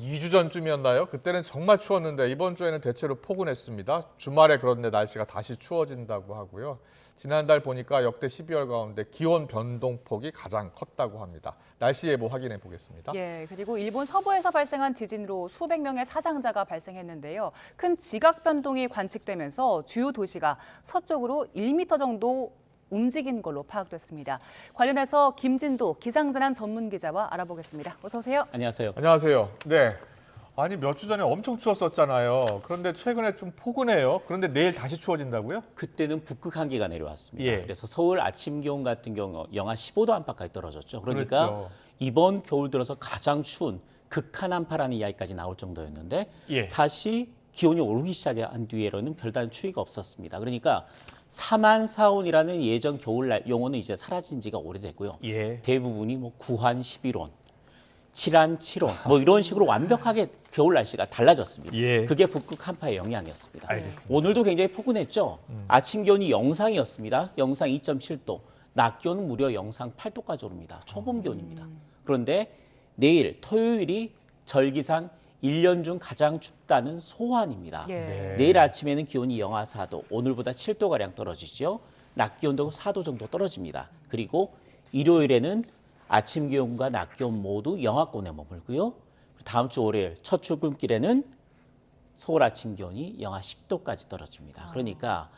2주 전쯤이었나요? 그때는 정말 추웠는데 이번 주에는 대체로 포근했습니다. 주말에 그런데 날씨가 다시 추워진다고 하고요. 지난달 보니까 역대 12월 가운데 기온 변동폭이 가장 컸다고 합니다. 날씨 예보 확인해 보겠습니다. 예, 그리고 일본 서부에서 발생한 지진으로 수백 명의 사상자가 발생했는데요. 큰 지각 변동이 관측되면서 주요 도시가 서쪽으로 1m 정도 움직인 걸로 파악됐습니다. 관련해서 김진도 기상재난 전문 기자와 알아보겠습니다. 어서 오세요. 안녕하세요. 안녕하세요. 네. 아니 몇 주 전에 엄청 추웠었잖아요. 그런데 최근에 좀 포근해요. 그런데 내일 다시 추워진다고요? 그때는 북극 한기가 내려왔습니다. 예. 그래서 서울 아침 기온 같은 경우 영하 15도 안팎까지 떨어졌죠. 그러니까 그렇죠. 이번 겨울 들어서 가장 추운 극한 한파라는 이야기까지 나올 정도였는데 예. 다시 기온이 오르기 시작한 뒤에는 별다른 추위가 없었습니다. 그러니까 사만사온이라는 예전 겨울날 용어는 이제 사라진 지가 오래됐고요. 예. 대부분이 뭐 구한 11온, 칠한 7온 뭐 이런 식으로 완벽하게 겨울 날씨가 달라졌습니다. 예. 그게 북극 한파의 영향이었습니다. 알겠습니다. 오늘도 굉장히 포근했죠. 아침 기온이 영상이었습니다. 영상 2.7도, 낮 기온은 무려 영상 8도까지 오릅니다. 초봄 기온입니다. 그런데 내일 토요일이 절기상 1년 중 가장 춥다는 소환입니다. 예. 네. 내일 아침에는 기온이 영하 4도, 오늘보다 7도가량 떨어지죠. 낮 기온도 4도 정도 떨어집니다. 그리고 일요일에는 아침 기온과 낮 기온 모두 영하권에 머물고요. 다음 주 월요일 첫 출근길에는 서울 아침 기온이 영하 10도까지 떨어집니다. 그러니까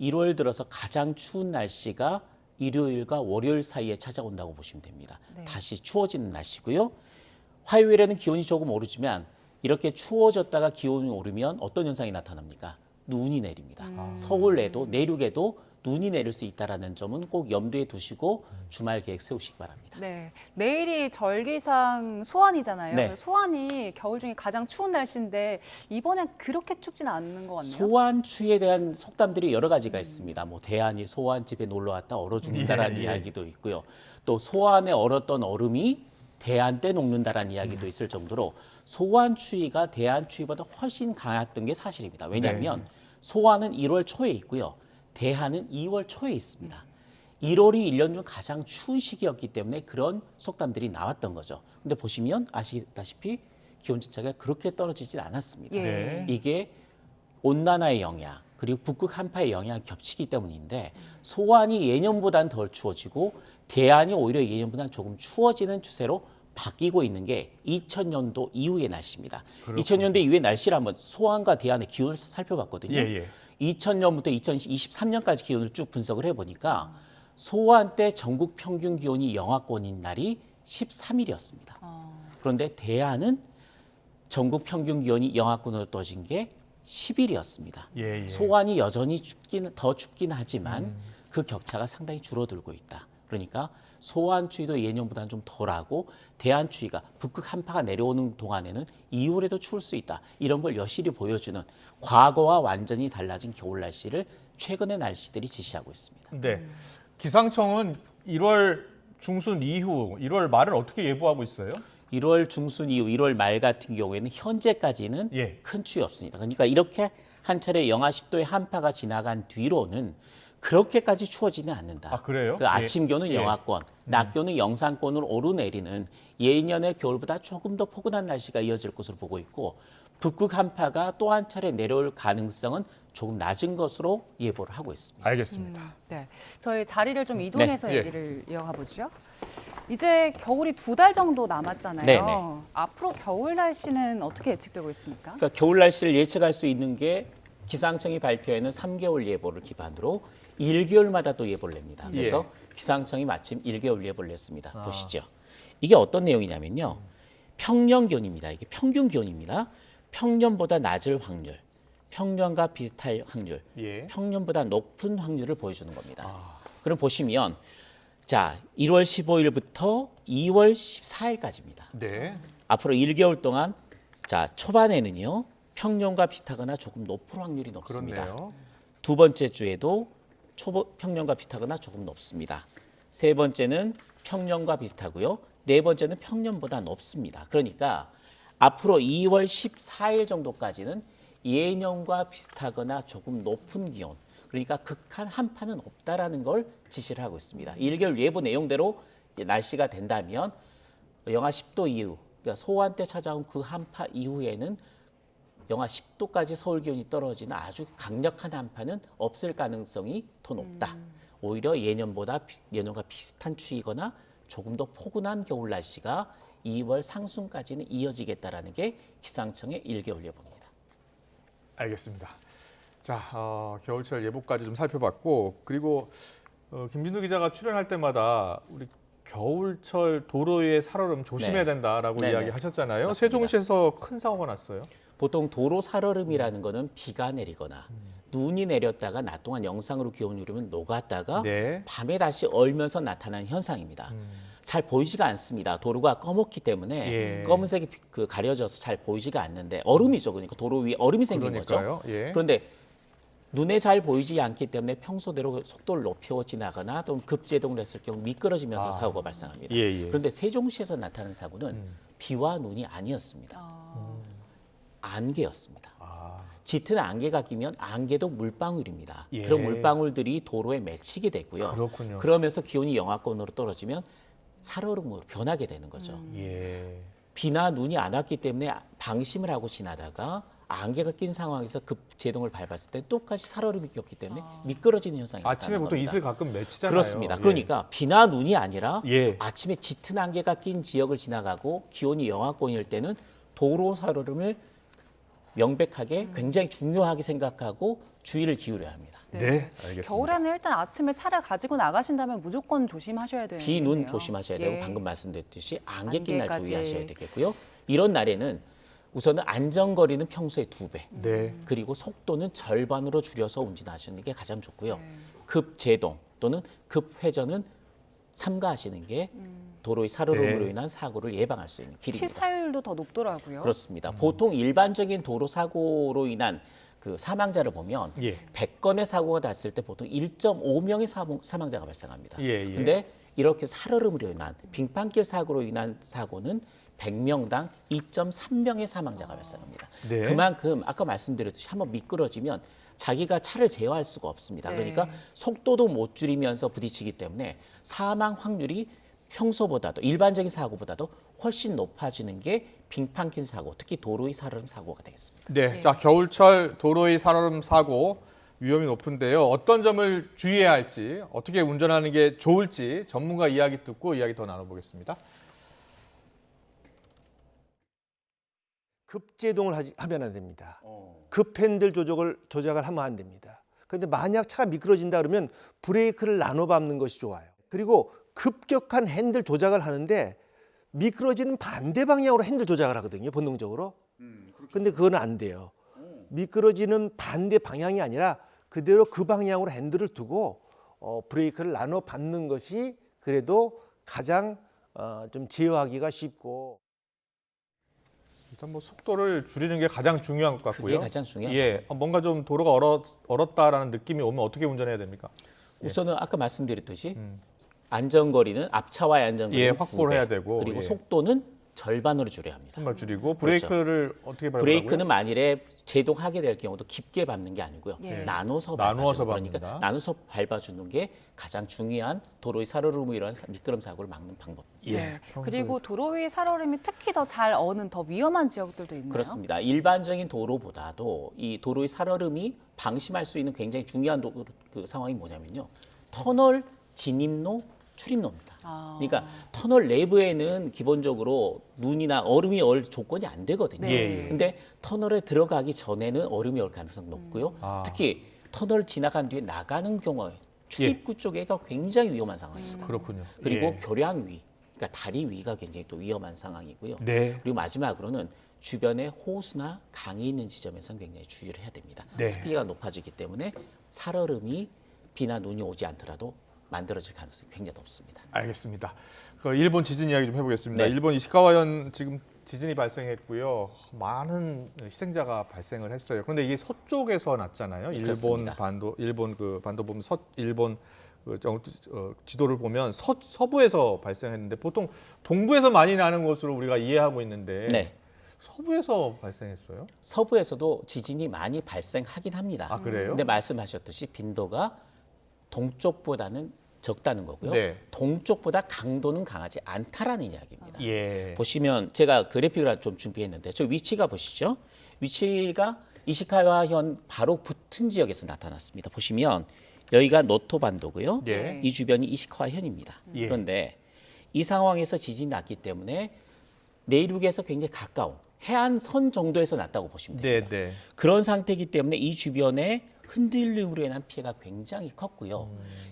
1월 들어서 가장 추운 날씨가 일요일과 월요일 사이에 찾아온다고 보시면 됩니다. 네. 다시 추워지는 날씨고요. 화요일에는 기온이 조금 오르지만 이렇게 추워졌다가 기온이 오르면 어떤 현상이 나타납니까? 눈이 내립니다. 서울에도 내륙에도 눈이 내릴 수 있다는 점은 꼭 염두에 두시고 주말 계획 세우시기 바랍니다. 네, 내일이 절기상 소환이잖아요. 네. 소환이 겨울 중에 가장 추운 날씨인데 이번엔 그렇게 춥지는 않는 것 같네요. 소환 추위에 대한 속담들이 여러 가지가 있습니다. 뭐 대안이 소환 집에 놀러 왔다 얼어 죽는다라는 예, 예. 이야기도 있고요. 또 소환에 얼었던 얼음이 대안 때 녹는다라는 이야기도 있을 정도로 소환 추위가 대안 추위보다 훨씬 강했던 게 사실입니다. 왜냐하면 소환은 1월 초에 있고요. 대한은 2월 초에 있습니다. 1월이 1년 중 가장 추운 시기였기 때문에 그런 속담들이 나왔던 거죠. 근데 보시면 아시다시피 기온 자체가 그렇게 떨어지진 않았습니다. 예. 네. 이게 온난화의 영향 그리고 북극 한파의 영향이 겹치기 때문인데 소환이 예년보다는 덜 추워지고 대안이 오히려 예년보다는 조금 추워지는 추세로 바뀌고 있는 게 2000년도 이후의 날씨입니다. 그렇군요. 2000년대 이후의 날씨를 한번 소환과 대안의 기온을 살펴봤거든요. 예. 2000년부터 2023년까지 기온을 쭉 분석을 해보니까 소환 때 전국 평균 기온이 영하권인 날이 13일이었습니다. 그런데 대안은 전국 평균 기온이 영하권으로 떨어진 게 10일이었습니다. 예. 소환이 여전히 더 춥긴 하지만 그 격차가 상당히 줄어들고 있다. 그러니까 소환 추위도 예년보다는 좀 덜하고 대안 추위가 북극 한파가 내려오는 동안에는 2월에도 추울 수 있다. 이런 걸 여실히 보여주는 과거와 완전히 달라진 겨울 날씨를 최근의 날씨들이 지시하고 있습니다. 네. 기상청은 1월 중순 이후 1월 말을 어떻게 예보하고 있어요? 1월 중순 이후 1월 말 같은 경우에는 현재까지는 예. 큰 추위 없습니다. 그러니까 이렇게 한 차례 영하 10도의 한파가 지나간 뒤로는 그렇게까지 추워지는 않는다. 아, 그래요? 그 아침 기온은 예. 영하권, 낮 기온은 영상권으로 오르내리는 예년의 겨울보다 조금 더 포근한 날씨가 이어질 것으로 보고 있고 북극 한파가 또 한 차례 내려올 가능성은 조금 낮은 것으로 예보를 하고 있습니다. 알겠습니다. 네, 저희 자리를 좀 이동해서 네. 얘기를 이어가 보죠. 이제 겨울이 2달 정도 남았잖아요. 네네. 앞으로 겨울 날씨는 어떻게 예측되고 있습니까? 그러니까 겨울 날씨를 예측할 수 있는 게 기상청이 발표하는 3개월 예보를 기반으로 1개월마다 또 예보를 냅니다. 그래서 기상청이 마침 1개월 예보를 냈습니다. 보시죠. 이게 어떤 내용이냐면요. 평년 기온입니다. 이게 평균 기온입니다. 평년보다 낮을 확률, 평년과 비슷할 확률, 예. 평년보다 높은 확률을 보여주는 겁니다. 그럼 보시면 자 1월 15일부터 2월 14일까지입니다. 네. 앞으로 1개월 동안 자 초반에는요 평년과 비슷하거나 조금 높을 확률이 높습니다. 그렇네요. 두 번째 주에도 평년과 비슷하거나 조금 높습니다. 세 번째는 평년과 비슷하고요. 네 번째는 평년보다 높습니다. 그러니까 앞으로 2월 14일 정도까지는 예년과 비슷하거나 조금 높은 기온, 그러니까 극한 한파는 없다라는 걸 지시를 하고 있습니다. 1개월 예보 내용대로 날씨가 된다면 영하 10도 이후 그러니까 소환 때 찾아온 그 한파 이후에는 영하 10도까지 서울 기온이 떨어지는 아주 강력한 한파는 없을 가능성이 더 높다. 오히려 예년과 비슷한 추위거나 조금 더 포근한 겨울 날씨가 2월 상순까지는 이어지겠다라는 게 기상청의 일개월예보입니다. 알겠습니다. 자, 겨울철 예보까지 좀 살펴봤고, 그리고 김진두 기자가 출연할 때마다 우리 겨울철 도로 위의 살얼음 조심해야 네. 된다라고 네네. 이야기하셨잖아요. 맞습니다. 세종시에서 큰 사고가 났어요. 보통 도로 살얼음이라는 거는 비가 내리거나 눈이 내렸다가 낮 동안 영상으로 기온이 오르면 녹았다가 네. 밤에 다시 얼면서 나타나는 현상입니다. 잘 보이지가 않습니다. 도로가 검었기 때문에 예. 검은색이 가려져서 잘 보이지가 않는데 얼음이죠. 그러니까 도로 위에 얼음이 생긴 그러니까요. 거죠. 예. 그런데 눈에 잘 보이지 않기 때문에 평소대로 속도를 높여 지나거나 또는 급제동을 했을 경우 미끄러지면서 사고가 발생합니다. 예, 예. 그런데 세종시에서 나타난 사고는 비와 눈이 아니었습니다. 안개였습니다. 짙은 안개가 끼면 안개도 물방울입니다. 예. 그런 물방울들이 도로에 맺히게 되고요. 그렇군요. 그러면서 기온이 영하권으로 떨어지면 살얼음으로 변하게 되는 거죠. 예. 비나 눈이 안 왔기 때문에 방심을 하고 지나다가 안개가 낀 상황에서 급제동을 밟았을 때 똑같이 살얼음이 꼈기 때문에 미끄러지는 현상이 아침에 나타나는 보통 겁니다. 이슬 가끔 맺히잖아요. 그렇습니다. 예. 그러니까 비나 눈이 아니라 예. 아침에 짙은 안개가 낀 지역을 지나가고 기온이 영하권일 때는 도로 살얼음을 명백하게 굉장히 중요하게 생각하고 주의를 기울여야 합니다. 네, 알겠습니다. 겨울에는 일단 아침에 차를 가지고 나가신다면 무조건 조심하셔야 되는 비, 눈 거네요. 조심하셔야 예. 되고 방금 말씀드렸듯이 안개 낀 날 안개까지. 주의하셔야 되겠고요. 이런 날에는 우선은 안전거리는 평소의 2배, 네. 그리고 속도는 절반으로 줄여서 운전하시는 게 가장 좋고요. 네. 급제동 또는 급회전은 삼가하시는 게 도로의 살얼음으로 네. 인한 사고를 예방할 수 있는 길입니다. 치사율도 더 높더라고요. 그렇습니다. 보통 일반적인 도로 사고로 인한 그 사망자를 보면 예. 100건의 사고가 났을 때 보통 1.5명의 사망자가 발생합니다. 예, 예. 그런데 이렇게 살얼음으로 인한 빙판길 사고로 인한 사고는 100명당 2.3명의 사망자가 발생합니다. 네. 그만큼 아까 말씀드렸듯이 한번 미끄러지면 자기가 차를 제어할 수가 없습니다. 네. 그러니까 속도도 못 줄이면서 부딪히기 때문에 사망 확률이 평소보다도 일반적인 사고보다도 훨씬 높아지는 게 빙판길 사고, 특히 도로의 살얼음 사고가 되겠습니다. 네. 자, 겨울철 도로의 살얼음 사고 위험이 높은데요. 어떤 점을 주의해야 할지, 어떻게 운전하는 게 좋을지 전문가 이야기 듣고 이야기 더 나눠보겠습니다. 급제동을 하면 안 됩니다. 급핸들 조작을 하면 안 됩니다. 그런데 만약 차가 미끄러진다 그러면 브레이크를 나눠 밟는 것이 좋아요. 그리고 급격한 핸들 조작을 하는데 미끄러지는 반대 방향으로 핸들 조작을 하거든요, 본능적으로. 근데 그건 안 돼요. 미끄러지는 반대 방향이 아니라 그대로 그 방향으로 핸들을 두고 브레이크를 나눠 밟는 것이 그래도 가장 좀 제어하기가 쉽고. 일단 뭐 속도를 줄이는 게 가장 중요한 것 같고요. 그게 가장 중요한 예, 뭔가 좀 도로가 얼었다라는 느낌이 오면 어떻게 운전해야 됩니까? 우선은 아까 말씀드렸듯이 안전거리는 앞차와의 안전거리는 예, 확보를 2배, 해야 되고, 그리고 예. 속도는 절반으로 줄여야 합니다. 정말 줄이고 그렇죠. 브레이크를 어떻게 밟으라고요? 브레이크는 만일에 제동하게 될 경우도 깊게 밟는 게 아니고요. 예. 나눠서 나누어서 밟아주는 그러니까 밟는다. 나눠서 밟아주는 게 가장 중요한 도로의 살얼음으로 일어난 미끄럼 사고를 막는 방법. 네. 그리고 도로 위 살얼음이 특히 더 잘 어는 더 위험한 지역들도 있나요? 그렇습니다. 일반적인 도로보다도 이 도로의 살얼음이 방심할 수 있는 굉장히 중요한 그 상황이 뭐냐면요. 터널 진입로, 출입로입니다. 그러니까 터널 내부에는 기본적으로 눈이나 얼음이 올 조건이 안 되거든요. 네. 근데 터널에 들어가기 전에는 얼음이 올 가능성이 높고요. 특히 터널 지나간 뒤에 나가는 경우에 출입구 쪽에가 굉장히 위험한 상황입니다. 그렇군요. 그리고 예. 교량 위, 그러니까 다리 위가 굉장히 또 위험한 상황이고요. 네. 그리고 마지막으로는 주변에 호수나 강이 있는 지점에서는 굉장히 주의를 해야 됩니다. 네. 습기가 높아지기 때문에 살얼음이 비나 눈이 오지 않더라도 만들어질 가능성이 굉장히 높습니다. 알겠습니다. 그 일본 지진 이야기 좀 해보겠습니다. 네. 일본 이시카와현 지금 지진이 발생했고요. 많은 희생자가 발생을 했어요. 그런데 이게 서쪽에서 났잖아요. 그렇습니다. 일본 그 반도 보면 일본 그 지도를 보면 서부에서 발생했는데 보통 동부에서 많이 나는 것으로 우리가 이해하고 있는데 네. 서부에서 발생했어요? 서부에서도 지진이 많이 발생하긴 합니다. 아, 그래요? 근데 말씀하셨듯이 빈도가 동쪽보다는 적다는 거고요. 네. 동쪽보다 강도는 강하지 않다라는 이야기입니다. 예. 보시면 제가 그래픽을 좀 준비했는데 저 위치가 보시죠. 위치가 이시카와현 바로 붙은 지역에서 나타났습니다. 보시면 여기가 노토 반도고요. 예. 이 주변이 이시카와현입니다. 예. 그런데 이 상황에서 지진이 났기 때문에 내륙에서 굉장히 가까운 해안선 정도에서 났다고 보시면 됩니다. 네, 네. 그런 상태이기 때문에 이 주변에 흔들림으로 인한 피해가 굉장히 컸고요.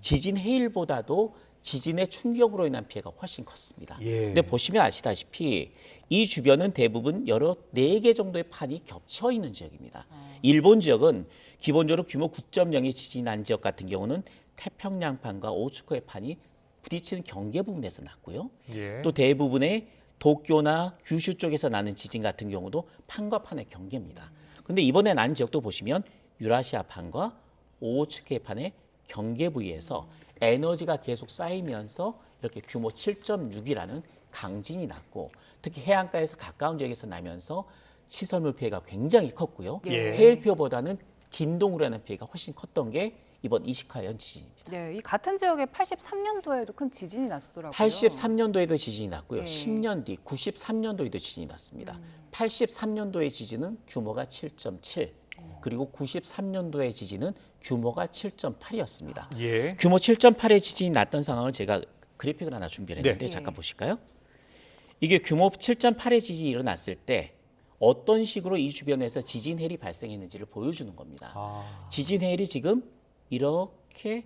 지진 해일보다도 지진의 충격으로 인한 피해가 훨씬 컸습니다. 예. 근데 보시면 아시다시피 이 주변은 대부분 여러 4개 정도의 판이 겹쳐 있는 지역입니다. 일본 지역은 기본적으로 규모 9.0의 지진이 난 지역 같은 경우는 태평양판과 오츠코의 판이 부딪히는 경계 부분에서 났고요. 예. 또 대부분의 도쿄나 규슈 쪽에서 나는 지진 같은 경우도 판과 판의 경계입니다. 그런데 이번에 난 지역도 보시면 유라시아 판과 오츠케 판의 경계 부위에서 에너지가 계속 쌓이면서 이렇게 규모 7.6이라는 강진이 났고 특히 해안가에서 가까운 지역에서 나면서 시설물 피해가 굉장히 컸고요. 예. 해일 피해보다는 진동으로 인한 피해가 훨씬 컸던 게 이번 이시카현 지진입니다. 네, 이 같은 지역에 83년도에도 큰 지진이 났었더라고요. 83년도에도 지진이 났고요. 예. 10년 뒤 93년도에도 지진이 났습니다. 83년도의 지진은 규모가 7.7, 그리고 93년도의 지진은 규모가 7.8이었습니다. 예. 규모 7.8의 지진이 났던 상황을 제가 그래픽을 하나 준비했는데 네. 잠깐 보실까요? 이게 규모 7.8의 지진이 일어났을 때 어떤 식으로 이 주변에서 지진 해일이 발생했는지를 보여주는 겁니다. 아, 지진 해일이 지금 이렇게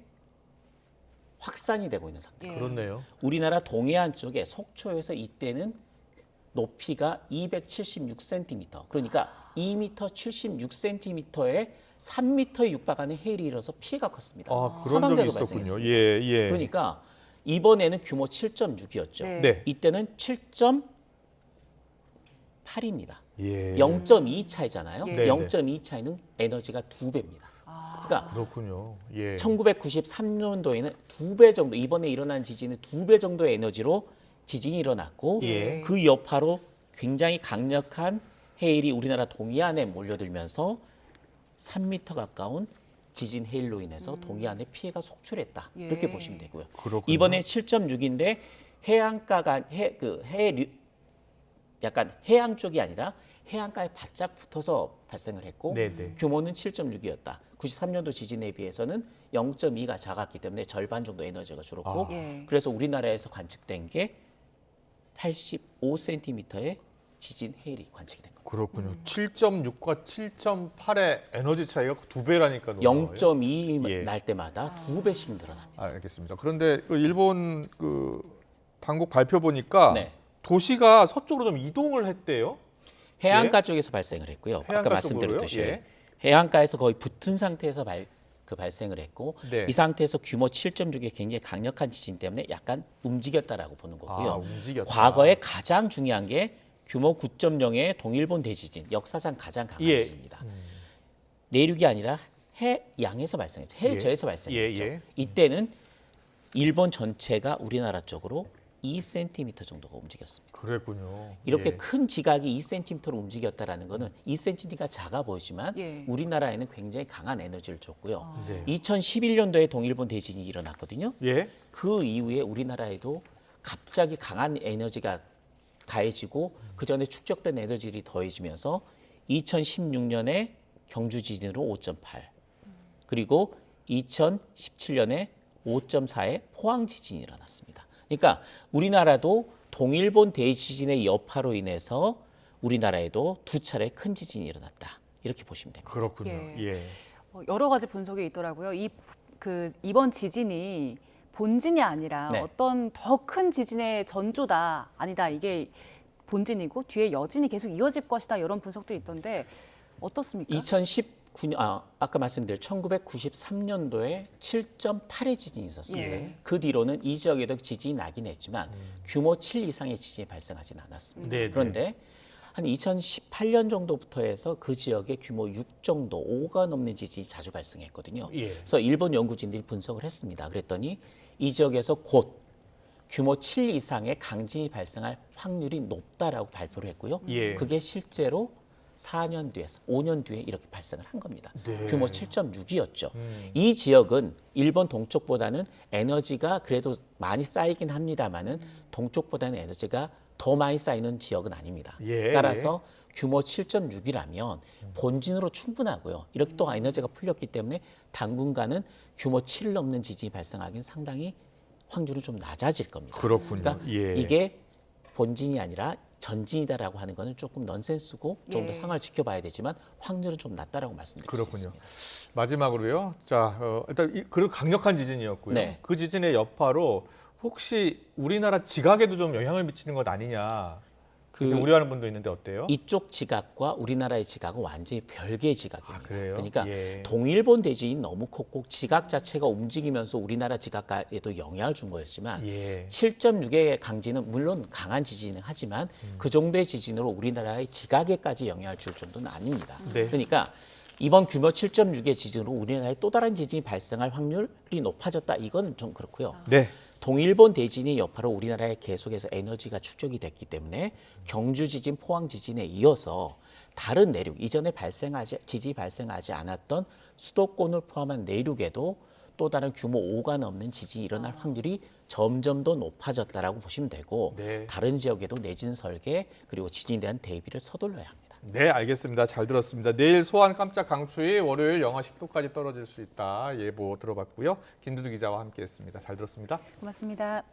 확산이 되고 있는 상태예요. 예. 그렇네요. 우리나라 동해안 쪽에 속초에서 이때는 높이가 276cm, 그러니까 2m 76cm에 3m에 육박하는 해일이 일어서 피해가 컸습니다. 아, 그런 적이 사망자도 있었군요. 발생했습니다. 예, 예. 그러니까 이번에는 규모 7.6이었죠. 네. 네. 이때는 7.8입니다. 예. 0.2 차이잖아요. 예. 네, 0.2 차이는 에너지가 2배입니다. 그러니까 그렇군요. 예. 1993년도에는 2배 정도, 이번에 일어난 지진은 2배 정도의 에너지로 지진이 일어났고 예. 그 여파로 굉장히 강력한 해일이 우리나라 동해안에 몰려들면서 3m 가까운 지진 해일로 인해서 동해안에 피해가 속출했다. 예. 이렇게 보시면 되고요. 그렇군요. 이번에 7.6인데 해안가가 약간 해안 쪽이 아니라 해안가에 바짝 붙어서 발생을 했고 네네. 규모는 7.6이었다. 93년도 지진에 비해서는 0.2가 작았기 때문에 절반 정도 에너지가 줄었고 아. 예. 그래서 우리나라에서 관측된 게 85cm의 지진 해일이 관측이 된 겁니다. 그렇군요. 7.6과 7.8의 에너지 차이가 2배라니까 0.2 예. 날 때마다 2배씩 늘어납니다. 알겠습니다. 그런데 그 일본 그 당국 발표 보니까 네. 도시가 서쪽으로 좀 이동을 했대요. 해안가 쪽에서 발생을 했고요. 해안가 아까 말씀드렸듯이 쪽으로요? 예. 해안가에서 거의 붙은 상태에서 발생을 했고 네. 이 상태에서 규모 7.6의 굉장히 강력한 지진 때문에 약간 움직였다라고 보는 거고요. 아, 움직였다. 과거에 가장 중요한 게 규모 9.0의 동일본 대지진, 역사상 가장 강한 예. 지진입니다. 내륙이 아니라 해양에서 발생했죠. 해저에서 발생했죠. 예, 예. 이때는 일본 전체가 우리나라 쪽으로 2cm 정도가 움직였습니다. 그랬군요. 이렇게 예. 큰 지각이 2cm로 움직였다라는 거는 2cm가 작아 보이지만 예. 우리나라에는 굉장히 강한 에너지를 줬고요. 네. 2011년도에 동일본 대지진이 일어났거든요. 예. 그 이후에 우리나라에도 갑자기 강한 에너지가 가해지고 그 전에 축적된 에너지들이 더해지면서 2016년에 경주 지진으로 5.8 그리고 2017년에 5.4의 포항 지진이 일어났습니다. 그러니까 우리나라도 동일본 대지진의 여파로 인해서 우리나라에도 2차례 큰 지진이 일어났다. 이렇게 보시면 됩니다. 그렇군요. 예. 예. 여러 가지 분석이 있더라고요. 이번 지진이 본진이 아니라 네. 어떤 더 큰 지진의 전조다, 아니다, 이게 본진이고 뒤에 여진이 계속 이어질 것이다, 이런 분석도 있던데 어떻습니까? 2019년 아까 말씀드린 1993년도에 7.8의 지진이 있었습니다. 예. 그 뒤로는 이 지역에도 지진이 나긴 했지만 규모 7 이상의 지진이 발생하지는 않았습니다. 네, 그런데 한 2018년 정도부터 해서 그 지역에 규모 6 정도, 5가 넘는 지진이 자주 발생했거든요. 예. 그래서 일본 연구진들이 분석을 했습니다. 그랬더니 이 지역에서 곧 규모 7 이상의 강진이 발생할 확률이 높다라고 발표를 했고요. 예. 그게 실제로 4년 뒤에서 5년 뒤에 이렇게 발생을 한 겁니다. 네. 규모 7.6이었죠. 이 지역은 일본 동쪽보다는 에너지가 그래도 많이 쌓이긴 합니다만은 동쪽보다는 에너지가 더 많이 쌓이는 지역은 아닙니다. 예, 따라서 규모 7.6이라면 본진으로 충분하고요. 이렇게 또 에너지가 풀렸기 때문에 당분간은 규모 7을 넘는 지진이 발생하기는 상당히 확률은 좀 낮아질 겁니다. 그렇군요. 그러니까 예. 이게 본진이 아니라 전진이다라고 하는 거는 조금 넌센스고 좀 더 예. 상황을 지켜봐야 되지만 확률은 좀 낮다라고 말씀드릴 수 그렇군요. 있습니다. 마지막으로요. 자, 일단 그리고 강력한 지진이었고요. 네. 그 지진의 여파로 혹시 우리나라 지각에도 좀 영향을 미치는 것 아니냐. 그렇게 우려하는 분도 있는데 어때요? 이쪽 지각과 우리나라의 지각은 완전히 별개의 지각입니다. 아, 그래요? 그러니까 예. 동일본 대지진이 너무 컸고 지각 자체가 움직이면서 우리나라 지각에도 영향을 준 거였지만 예. 7.6의 강진은 물론 강한 지진은 하지만 그 정도의 지진으로 우리나라의 지각에까지 영향을 줄 정도는 아닙니다. 네. 그러니까 이번 규모 7.6의 지진으로 우리나라에 또 다른 지진이 발생할 확률이 높아졌다. 이건 좀 그렇고요. 네. 동일본 대진의 여파로 우리나라에 계속해서 에너지가 축적이 됐기 때문에 경주 지진, 포항 지진에 이어서 다른 내륙, 이전에 지진이 발생하지 않았던 수도권을 포함한 내륙에도 또 다른 규모 5가 넘는 지진이 일어날 확률이 점점 더 높아졌다라고 보시면 되고 네. 다른 지역에도 내진 설계 그리고 지진에 대한 대비를 서둘러야 합니다. 네, 알겠습니다. 잘 들었습니다. 내일 소환 깜짝 강추위, 월요일 영하 10도까지 떨어질 수 있다 예보 들어봤고요. 김두두 기자와 함께했습니다. 잘 들었습니다. 고맙습니다.